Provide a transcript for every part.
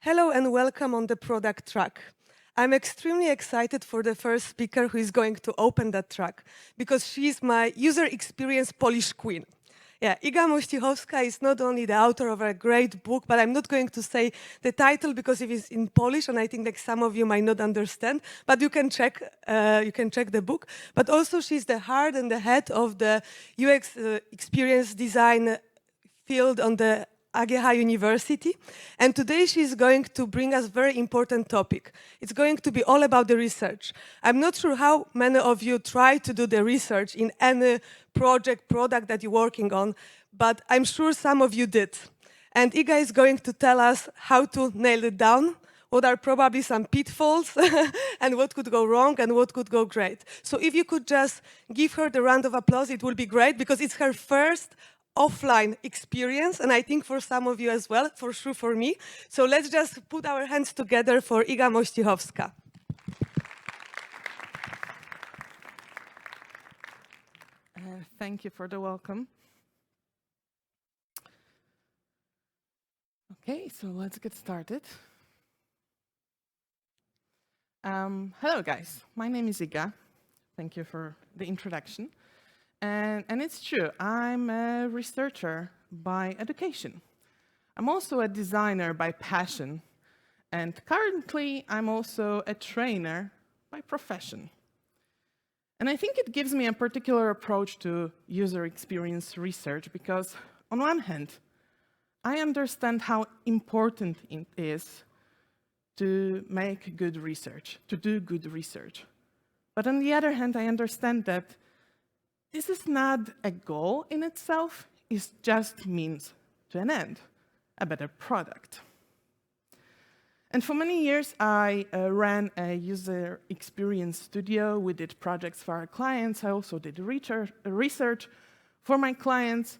Hello and welcome on the product track. I'm extremely excited for the first speaker who is going to open that track because she's my user experience Polish queen. Yeah, Iga Mościchowska is not only the author of a great book, but I'm not going to say the title because it is in Polish, and I think like some of you might not understand. But you can check the book. But also, she's the heart and the head of the UX experience design field on the AGH University, and today she's going to bring us a very important topic. It's going to be all about the research. I'm not sure how many of you try to do the research in any product that you're working on, but I'm sure some of you did. And Iga is going to tell us how to nail it down, what are probably some pitfalls, and what could go wrong and what could go great. So if you could just give her the round of applause, it would be great, because it's her first offline experience, and I think for some of you as well, for sure for me. So let's just put our hands together for Iga Mościchowska. Thank you for the welcome. Okay, so let's get started. Hello guys, my name is Iga. Thank you for the introduction. And it's true, I'm a researcher by education. I'm also a designer by passion. And currently, I'm also a trainer by profession. And I think it gives me a particular approach to user experience research because, on one hand, I understand how important it is to make good research, to do good research. But on the other hand, I understand that this is not a goal in itself, it's just means to an end, a better product. And for many years, I ran a user experience studio. We did projects for our clients. I also did research for my clients.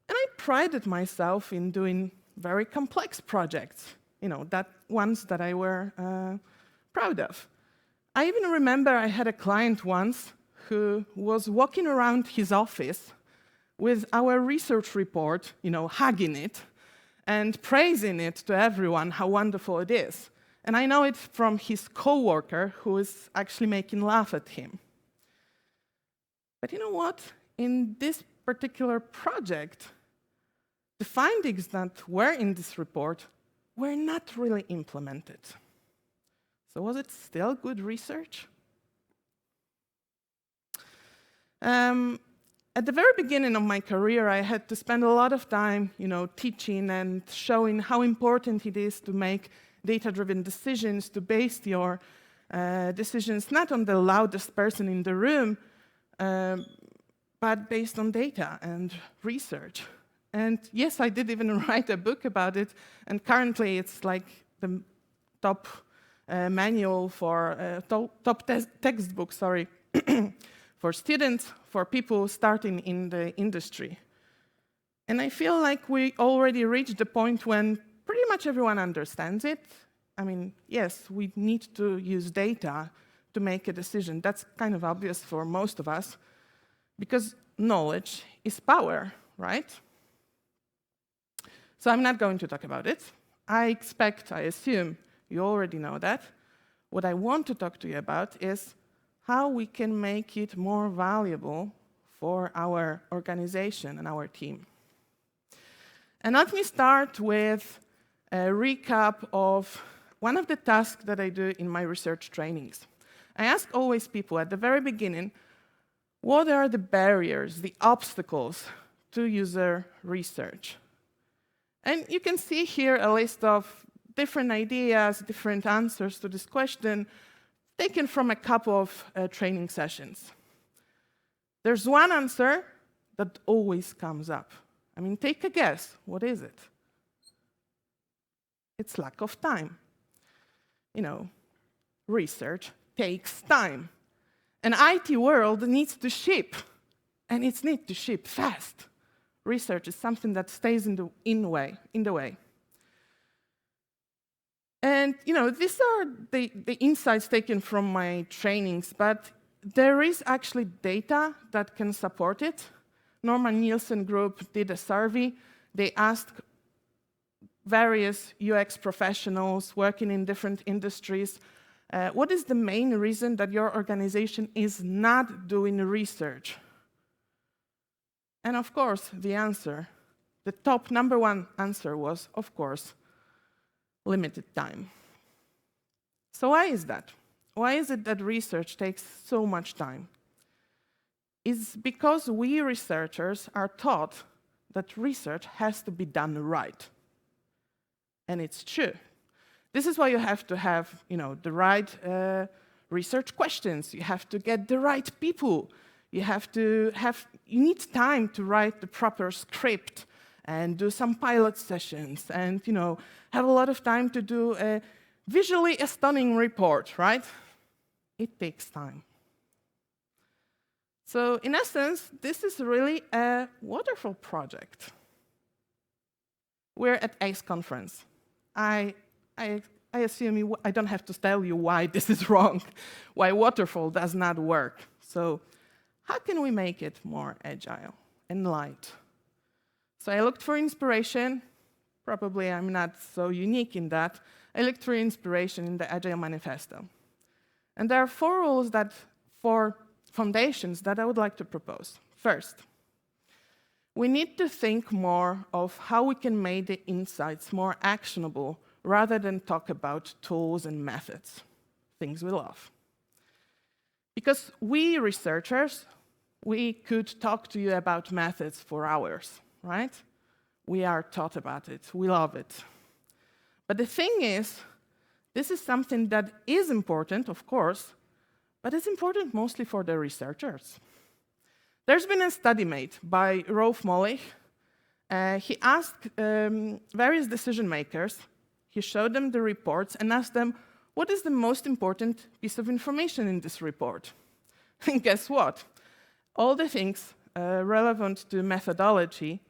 And I prided myself in doing very complex projects, ones that I were proud of. I even remember I had a client once who was walking around his office with our research report, hugging it and praising it to everyone how wonderful it is. And I know it from his coworker who is actually making laugh at him. But you know what? In this particular project, the findings that were in this report were not really implemented. So was it still good research? At the very beginning of my career, I had to spend a lot of time, teaching and showing how important it is to make data-driven decisions, to base your decisions not on the loudest person in the room, but based on data and research. And yes, I did even write a book about it, and currently it's like the top manual for top textbook, sorry. For students, for people starting in the industry. And I feel like we already reached the point when pretty much everyone understands it. I mean, yes, we need to use data to make a decision. That's kind of obvious for most of us, because knowledge is power, right? So I'm not going to talk about it. I assume you already know that. What I want to talk to you about is how we can make it more valuable for our organization and our team. And let me start with a recap of one of the tasks that I do in my research trainings. I ask always people at the very beginning, what are the barriers, the obstacles to user research? And you can see here a list of different ideas, different answers to this question, taken from a couple of training sessions. There's one answer that always comes up. I mean, take a guess. What is it? It's lack of time. Research takes time. An IT world needs to ship, and it needs to ship fast. Research is something that stays in the way. And these are the insights taken from my trainings, but there is actually data that can support it. Norman Nielsen Group did a survey. They asked various UX professionals working in different industries, what is the main reason that your organization is not doing research? And of course, the answer, the top #1 answer was, of course, limited time. So why is that? Why is it that research takes so much time? It's because we researchers are taught that research has to be done right. And it's true. This is why you have to have, the right research questions. You have to get the right people. You need time to write the proper script and do some pilot sessions and, have a lot of time to do a visually stunning report, right? It takes time. So in essence, this is really a waterfall project. We're at ACE conference. I assume I don't have to tell you why this is wrong, why waterfall does not work. So how can we make it more agile and light? So I looked for inspiration. Probably I'm not so unique in that. I looked for inspiration in the Agile Manifesto. And there are 4 rules for foundations that I would like to propose. First, we need to think more of how we can make the insights more actionable rather than talk about tools and methods, things we love. Because we researchers, we could talk to you about methods for hours, right? We are taught about it, we love it. But the thing is, this is something that is important, of course, but it's important mostly for the researchers. There's been a study made by Rolf Mollich. He asked various decision makers, he showed them the reports and asked them, what is the most important piece of information in this report? And guess what? All the things relevant to methodology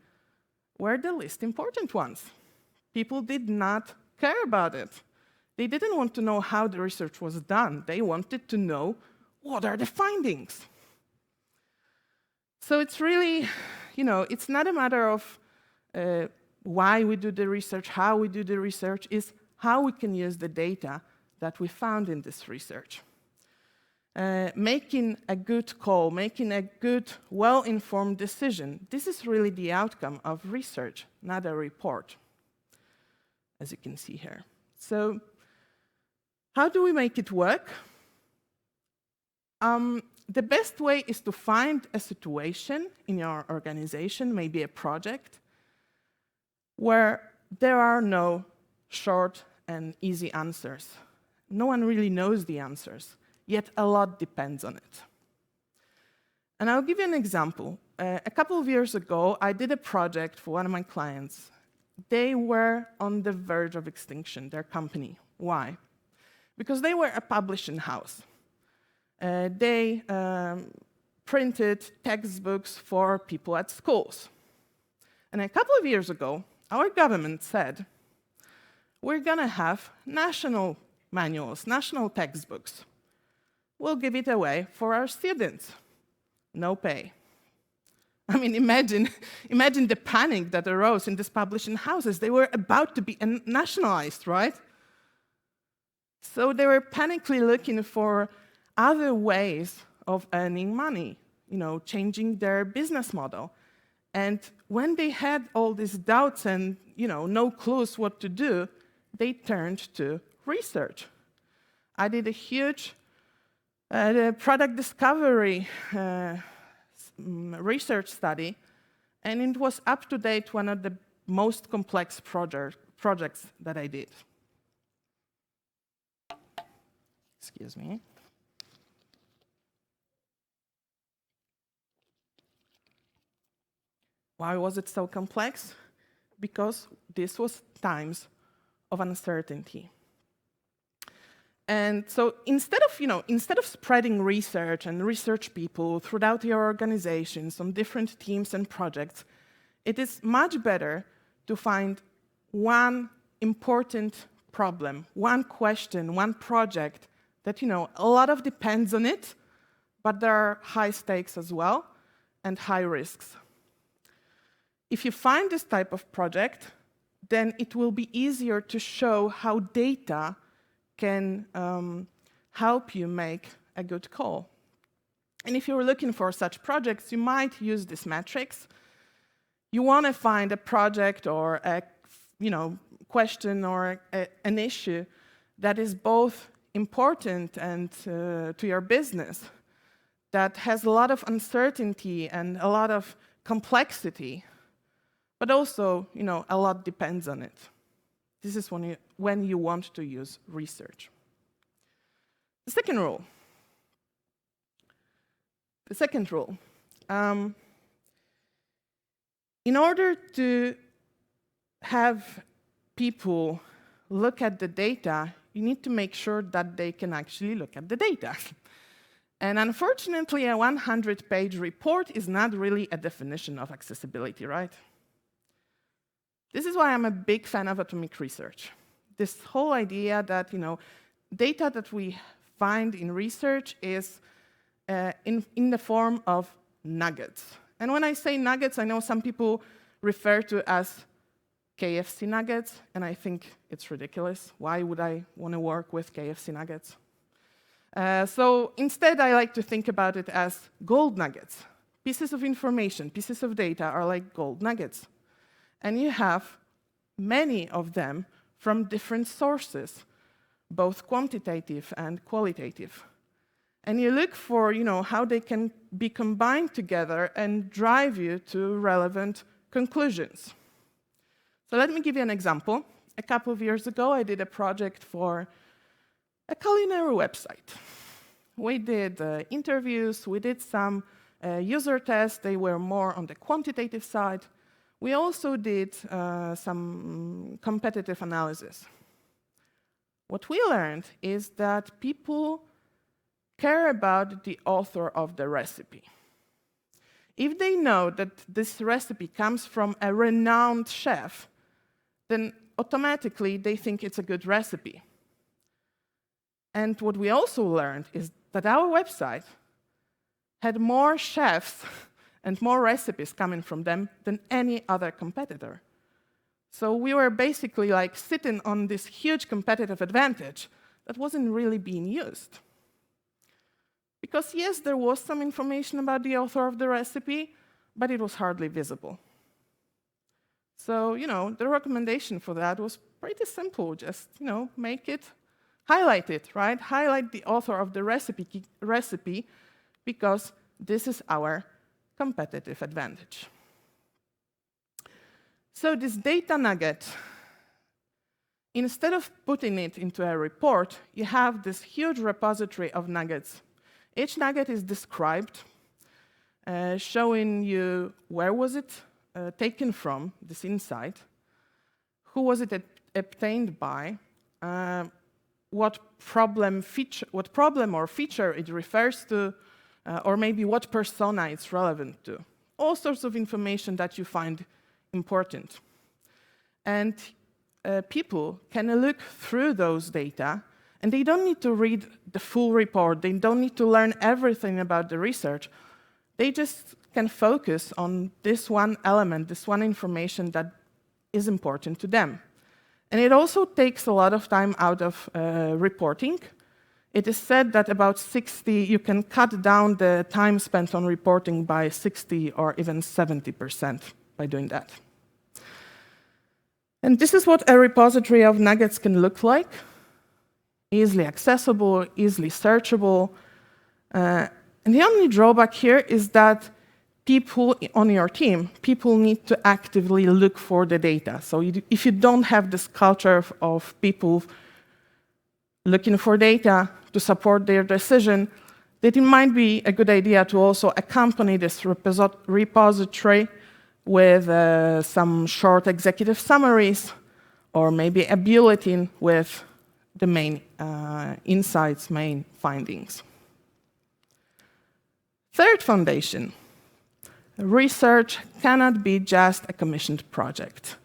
were the least important ones. People did not care about it. They didn't want to know how the research was done. They wanted to know what are the findings. So it's really, it's not a matter of why we do the research, how we do the research, is how we can use the data that we found in this research. Making a good call, making a good, well-informed decision, this is really the outcome of research, not a report, as you can see here. So how do we make it work? The best way is to find a situation in your organization, maybe a project, where there are no short and easy answers. No one really knows the answers, yet a lot depends on it. And I'll give you an example. A couple of years ago, I did a project for one of my clients. They were on the verge of extinction, their company. Why? Because they were a publishing house. They printed textbooks for people at schools. And a couple of years ago, our government said, we're going to have national manuals, national textbooks. We'll give it away for our students. No pay. I mean, imagine the panic that arose in these publishing houses. They were about to be nationalized, right? So they were panically looking for other ways of earning money, changing their business model. And when they had all these doubts and, no clues what to do, they turned to research. I did a huge product discovery research study, and it was up to date one of the most complex projects that I did. Excuse me. Why was it so complex? Because this was times of uncertainty. And so instead of spreading research and research people throughout your organizations on different teams and projects, it is much better to find one important problem, one question, one project that, a lot of depends on it, but there are high stakes as well and high risks. If you find this type of project, then it will be easier to show how data can help you make a good call. And if you're looking for such projects, you might use this matrix. You want to find a project or a question or an issue that is both important and to your business, that has a lot of uncertainty and a lot of complexity, but also, a lot depends on it. This is when you want to use research. The second rule. In order to have people look at the data, you need to make sure that they can actually look at the data. And unfortunately, a 100-page report is not really a definition of accessibility, right? This is why I'm a big fan of atomic research. This whole idea that, data that we find in research is in the form of nuggets. And when I say nuggets, I know some people refer to as KFC nuggets, and I think it's ridiculous. Why would I want to work with KFC nuggets? So instead, I like to think about it as gold nuggets. Pieces of information, pieces of data are like gold nuggets. And you have many of them from different sources, both quantitative and qualitative. And you look for, how they can be combined together and drive you to relevant conclusions. So let me give you an example. A couple of years ago, I did a project for a culinary website. We did interviews, we did some user tests. They were more on the quantitative side. We also did some competitive analysis. What we learned is that people care about the author of the recipe. If they know that this recipe comes from a renowned chef, then automatically they think it's a good recipe. And what we also learned is that our website had more chefs and more recipes coming from them than any other competitor. So we were basically like sitting on this huge competitive advantage that wasn't really being used. Because yes, there was some information about the author of the recipe, but it was hardly visible. So, the recommendation for that was pretty simple. Just, make it, highlight it, right? Highlight the author of the recipe because this is our competitive advantage. So this data nugget, instead of putting it into a report, you have this huge repository of nuggets. Each nugget is described, showing you where was it taken from, this insight, who was it obtained by, what problem or feature it refers to, or maybe what persona it's relevant to. All sorts of information that you find important. And people can look through those data, and they don't need to read the full report. They don't need to learn everything about the research. They just can focus on this one element, this one information that is important to them. And it also takes a lot of time out of reporting. It is said that about you can cut down the time spent on reporting by 60 or even 70% by doing that. And this is what a repository of nuggets can look like. Easily accessible, easily searchable. And the only drawback here is that people on your team, people need to actively look for the data. So if you don't have this culture of people looking for data to support their decision, then it might be a good idea to also accompany this repository with some short executive summaries, or maybe a bulletin with the main insights, main findings. Third foundation, research cannot be just a commissioned project.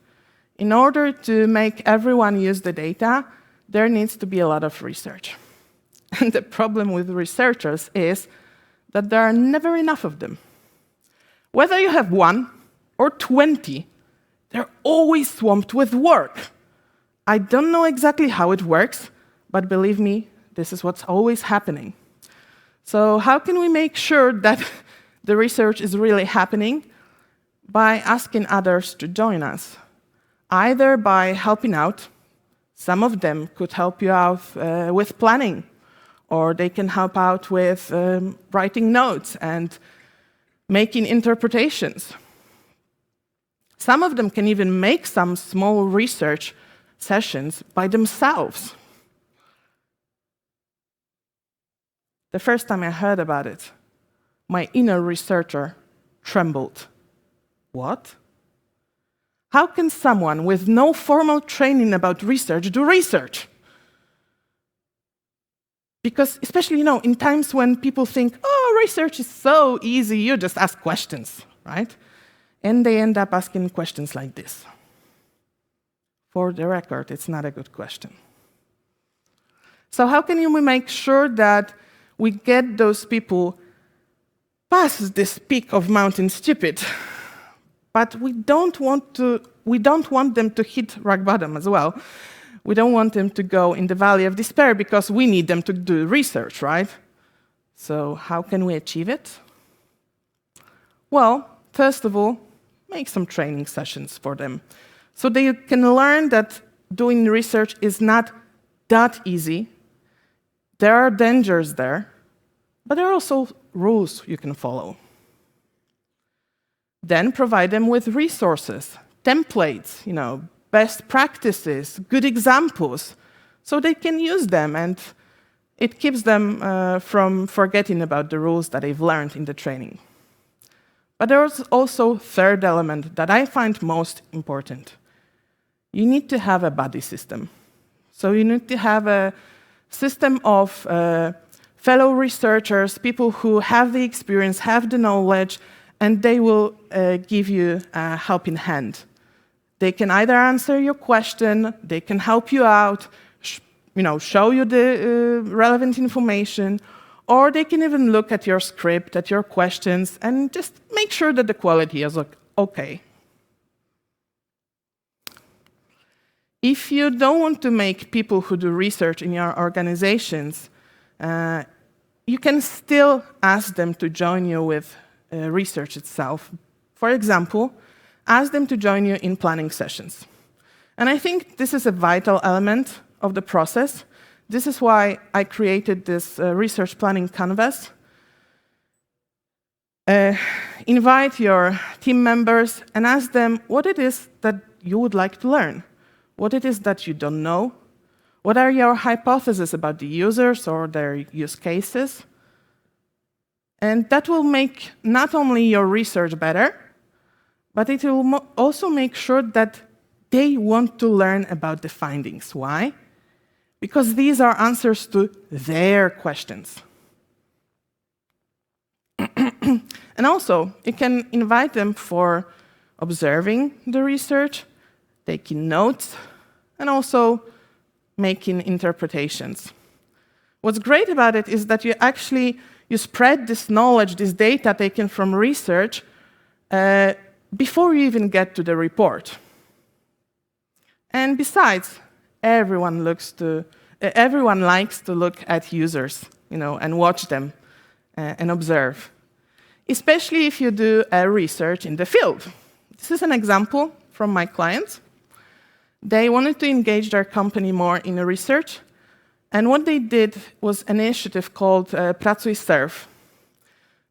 In order to make everyone use the data, there needs to be a lot of research. And the problem with researchers is that there are never enough of them. Whether you have 1 or 20, They're always swamped with work. I don't know exactly how it works, but believe me, this is what's always happening. So how can we make sure that the research is really happening? By asking others to join us, either by helping out. Some of them could help you out with planning, or they can help out with writing notes and making interpretations. Some of them can even make some small research sessions by themselves. The first time I heard about it, my inner researcher trembled. What? How can someone with no formal training about research do research? Because especially, in times when people think, oh, research is so easy, you just ask questions, right? And they end up asking questions like this. For the record, it's not a good question. So how can we make sure that we get those people past this peak of mountain stupid? But we don't want them to hit rock bottom as well. We don't want them to go in the valley of despair because we need them to do research, right? So how can we achieve it? Well, first of all, make some training sessions for them so they can learn that doing research is not that easy. There are dangers there, but there are also rules you can follow. Then provide them with resources, templates, best practices, good examples, so they can use them, and it keeps them from forgetting about the rules that they've learned in the training. But there's also a third element that I find most important. You need to have a buddy system. So you need to have a system of fellow researchers, people who have the experience, have the knowledge, and they will give you a helping hand. They can either answer your question, they can help you out, show you the relevant information, or they can even look at your script, at your questions, and just make sure that the quality is okay. If you don't want to make people who do research in your organizations, you can still ask them to join you with research itself. For example, ask them to join you in planning sessions. And I think this is a vital element of the process. This is why I created this research planning canvas. Invite your team members and ask them what it is that you would like to learn, what it is that you don't know, what are your hypotheses about the users or their use cases. And that will make not only your research better, but it will also make sure that they want to learn about the findings. Why? Because these are answers to their questions. And also, you can invite them for observing the research, taking notes, and also making interpretations. What's great about it is that you spread this knowledge, this data taken from research, before you even get to the report. And besides, everyone likes to look at users, and watch them and observe, especially if you do research in the field. This is an example from my clients. They wanted to engage their company more in research, and what they did was an initiative called Pracuj Serve.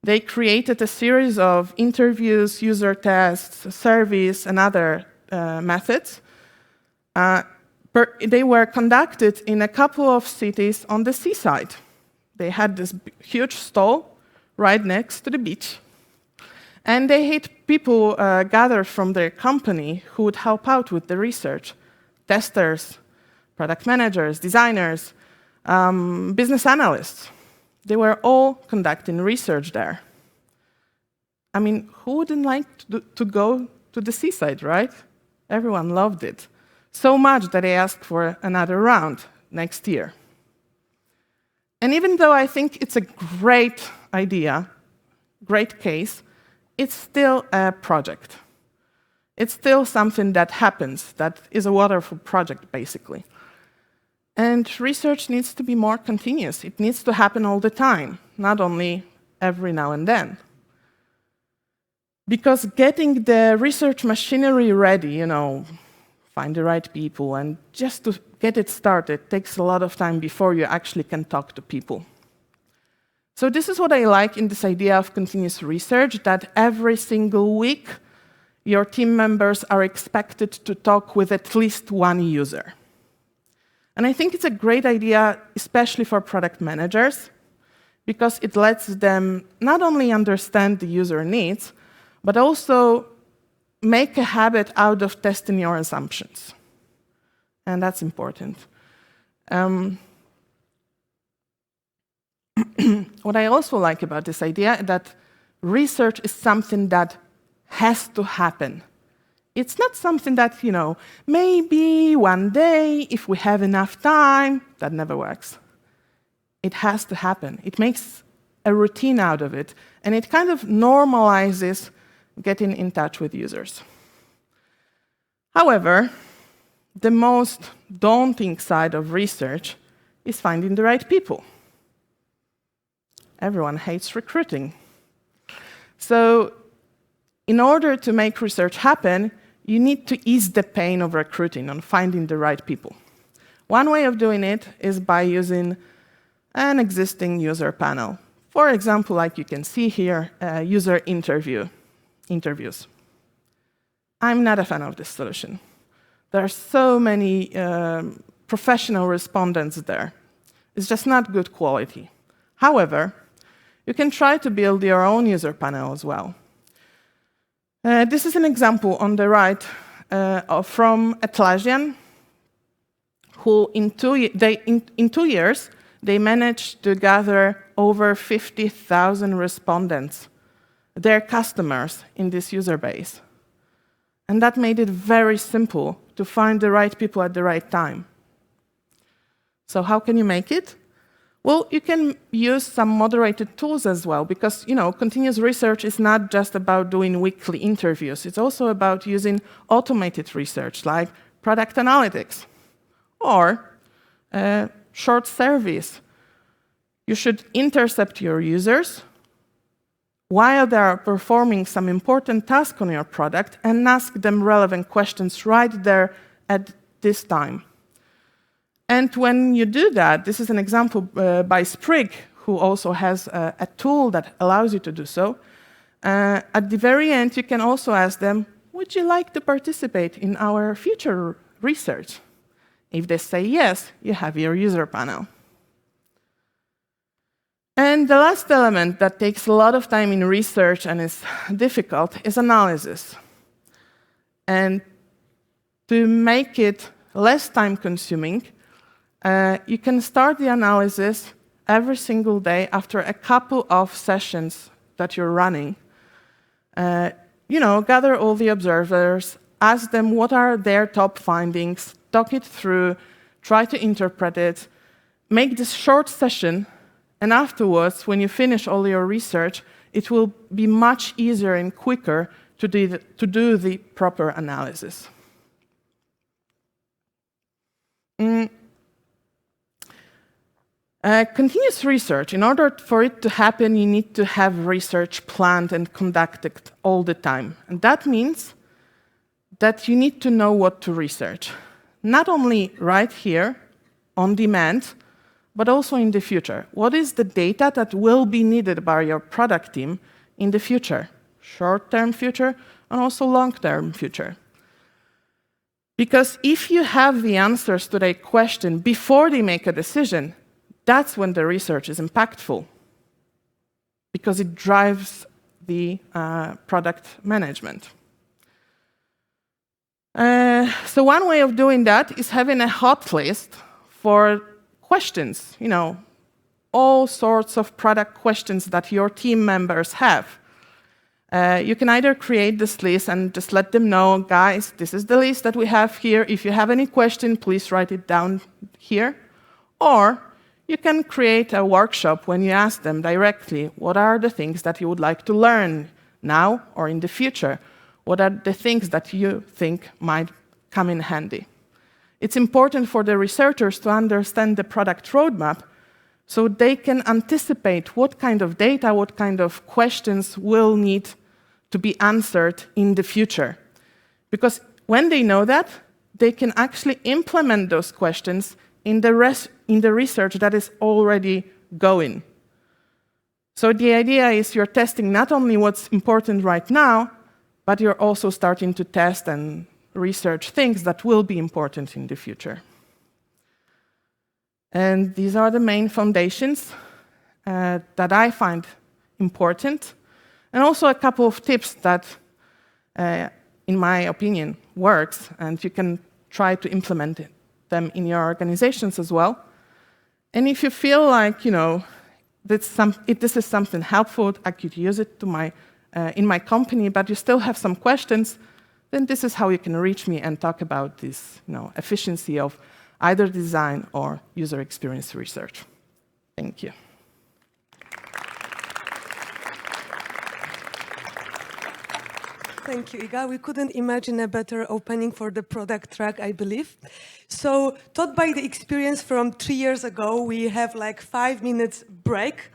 They created a series of interviews, user tests, surveys, and other methods. They were conducted in a couple of cities on the seaside. They had this huge stall right next to the beach. And they had people gathered from their company who would help out with the research. Testers, product managers, designers, business analysts. They were all conducting research there. I mean, who wouldn't like to go to the seaside, right? Everyone loved it. So much that they asked for another round next year. And even though I think it's a great idea, great case, it's still a project. It's still something that happens, that is a waterfall project, basically. And research needs to be more continuous. It needs to happen all the time, not only every now and then. Because getting the research machinery ready, find the right people, and just to get it started takes a lot of time before you actually can talk to people. So this is what I like in this idea of continuous research, that every single week, your team members are expected to talk with at least one user. And I think it's a great idea, especially for product managers, because it lets them not only understand the user needs, but also make a habit out of testing your assumptions. And that's important. What I also like about this idea is that research is something that has to happen. It's not something that, maybe one day, if we have enough time, that never works. It has to happen. It makes a routine out of it, and it kind of normalizes getting in touch with users. However, the most daunting side of research is finding the right people. Everyone hates recruiting. So, in order to make research happen, you need to ease the pain of recruiting and finding the right people. One way of doing it is by using an existing user panel. For example, like you can see here, user interviews. I'm not a fan of this solution. There are so many professional respondents there. It's just not good quality. However, you can try to build your own user panel as well. This is an example on the right from Atlassian, who in 2 years, they managed to gather over 50,000 respondents, their customers, in this user base. And that made it very simple to find the right people at the right time. So how can you make it? Well, you can use some moderated tools as well, because continuous research is not just about doing weekly interviews. It's also about using automated research, like product analytics, or short surveys. You should intercept your users while they are performing some important task on your product and ask them relevant questions right there at this time. And when you do that, this is an example by Sprig, who also has a tool that allows you to do so. At the very end, you can also ask them, would you like to participate in our future research? If they say yes, you have your user panel. And the last element that takes a lot of time in research and is difficult is analysis. And to make it less time-consuming, you can start the analysis every single day after a couple of sessions that you're running. Gather all the observers, ask them what are their top findings, talk it through, try to interpret it, make this short session, and afterwards, when you finish all your research, it will be much easier and quicker to do the proper analysis. Continuous research, in order for it to happen, you need to have research planned and conducted all the time. And that means that you need to know what to research. Not only right here, on demand, but also in the future. What is the data that will be needed by your product team in the future? Short-term future, and also long-term future. Because if you have the answers to their question before they make a decision, that's when the research is impactful, because it drives the product management. So one way of doing that is having a hot list for questions, all sorts of product questions that your team members have. You can either create this list and just let them know, guys, this is the list that we have here. If you have any question, please write it down here. Or you can create a workshop when you ask them directly, what are the things that you would like to learn now or in the future? What are the things that you think might come in handy? It's important for the researchers to understand the product roadmap so they can anticipate what kind of data, what kind of questions will need to be answered in the future. Because when they know that, they can actually implement those questions in the research that is already going. So the idea is you're testing not only what's important right now, but you're also starting to test and research things that will be important in the future. And these are the main foundations that I find important, and also a couple of tips that, in my opinion, works, and you can try to implement them in your organizations as well. And if you feel like, if this is something helpful, I could use it in my company, but you still have some questions, then this is how you can reach me and talk about this efficiency of either design or user experience research. Thank you. Thank you, Iga. We couldn't imagine a better opening for the product track, I believe. So, taught by the experience from 3 years ago, we have like 5 minutes break,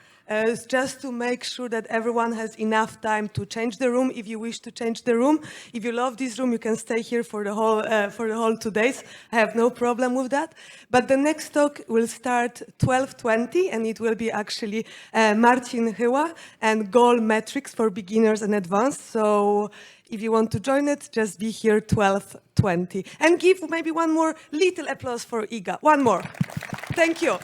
just to make sure that everyone has enough time to change the room if you wish to change the room. If you love this room, you can stay here for the whole 2 days. I have no problem with that. But the next talk will start 12:20, and it will be actually Marcin Hyła and goal metrics for beginners and advanced. So if you want to join it, just be here 12:20. And give maybe one more little applause for Iga. One more. Thank you.